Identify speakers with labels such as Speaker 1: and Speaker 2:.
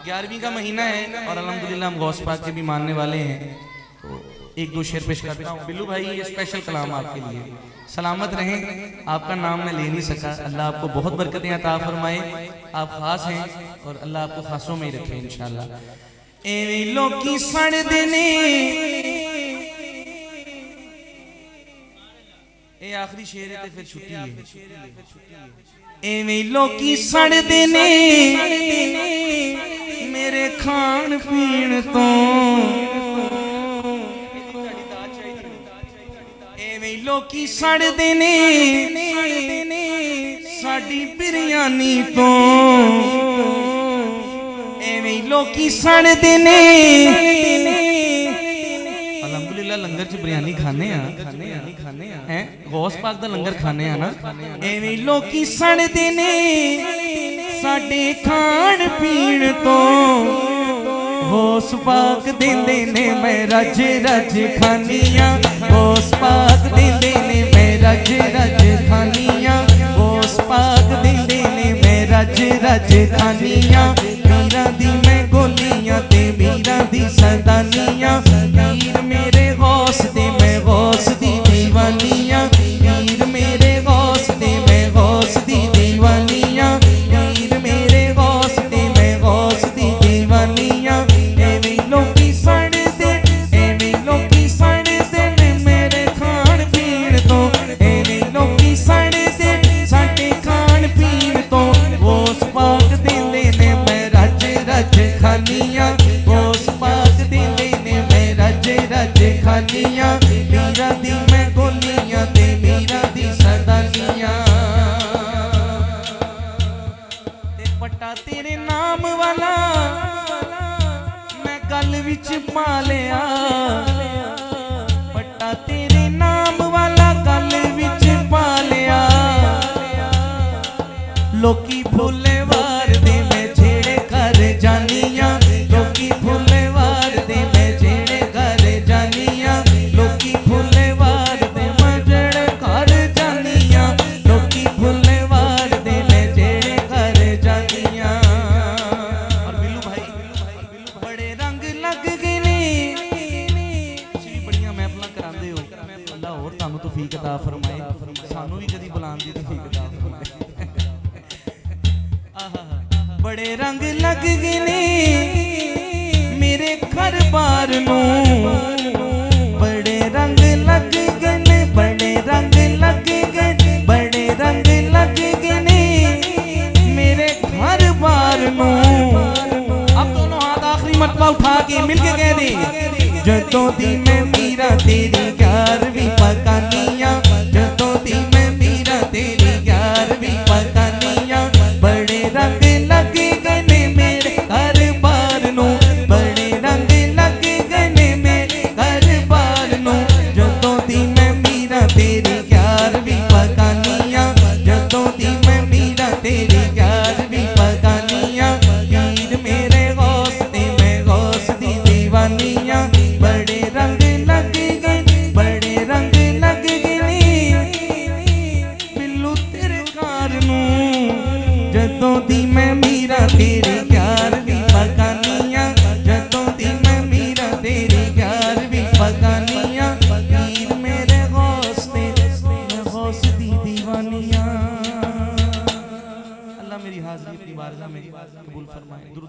Speaker 1: 11वीं का महीना है और अल्हम्दुलिल्लाह हम गौस पाक के भी मानने वाले हैं, तो एक दो शेर पेश करता हूँ। बिल्लू भाई ये स्पेशल कलाम आपके लिए। सलामत रहें, आपका नाम मैं ले नहीं सका, अल्लाह आपको बहुत बरकतें अता फरमाए, आप खास हैं और अल्लाह आपको खासों में ही रखे इंशाल्लाह। एवें लोकी सड़दे ने, ये आखिरी शेर है तो फिर छुट्टी है। एवें लोकी सड़दे ने मेरे खान पीन तो, एवें लोकी सड़दे ने साडी बिरयानी तो, एवें लोकी सड़दे ने। अल्हम्दुलिल्लाह लंगर च बिरयानी खाने हैं, गौस पाक दा लंगर खाने हैं ना। एवें लोकी सड़दे ने साडे खान पीन तो, गौस पाक देंदे ने मैं रज रज खानियां, गौस पाक देंदे ने मैं रज रज खानियां, गौस पाक देंदे ने मैं रज रज खानियां। मीरा दी मैं गोलियां ते मीरा दी सदानियां, मीर मेरे गौस दे मैं गौस दी दीवानियां, मीर मेरे गौस दे मैं गौस दी दीवानियां, मीर मेरे गौस दे मैं गौस दी दीवानियां। एवें लोकी सड़दे, एवें लोकी सड़दे ने मेरे खान पीन तो, एवें लोकी सड़दे साडे खान पीन तो, गौस पाक देंदे ने मैं रज रज खानियां, गौस पाक देंदे ने मैं रज रज खानियां। मीरा दी मैं गोलियां ते मीरा दी सदानियां, ते पट्टा तेरे नाम वाला मैं गल विच पा लिया, पट्टा तेरे नाम वाला गल विच पा लिया। लोकी भोले वार दे मैं छेड़े कर जानियां, लोकी भोले वार दे मैं छेड़े कर जानियां, लोकी भोले वार दे मैं छेड़े कर जानियां, लोकी भोले वार दे मैं छेड़े कर जानियां। और बिल्लू भाई बड़े रंग लग गए ने, तुसीं भी बड़ियां महफिलां करांदे हो, अल्लाह होर तुहानूं तौफीक अता फरमाए, सानूं भी कदी बुलाउण दी तौफीक अता फरमाए। बड़े रंग लग गए ने मेरे घर बार नूं, बड़े रंग लग गए ने, बड़े रंग लग गए, बड़े रंग लग गए ने मेरे घर बार नूं। अब दोनों हाथ आखिरी मरतबा उठा के मिलके कह दे, जदों दी मैं मीरा तेरी यार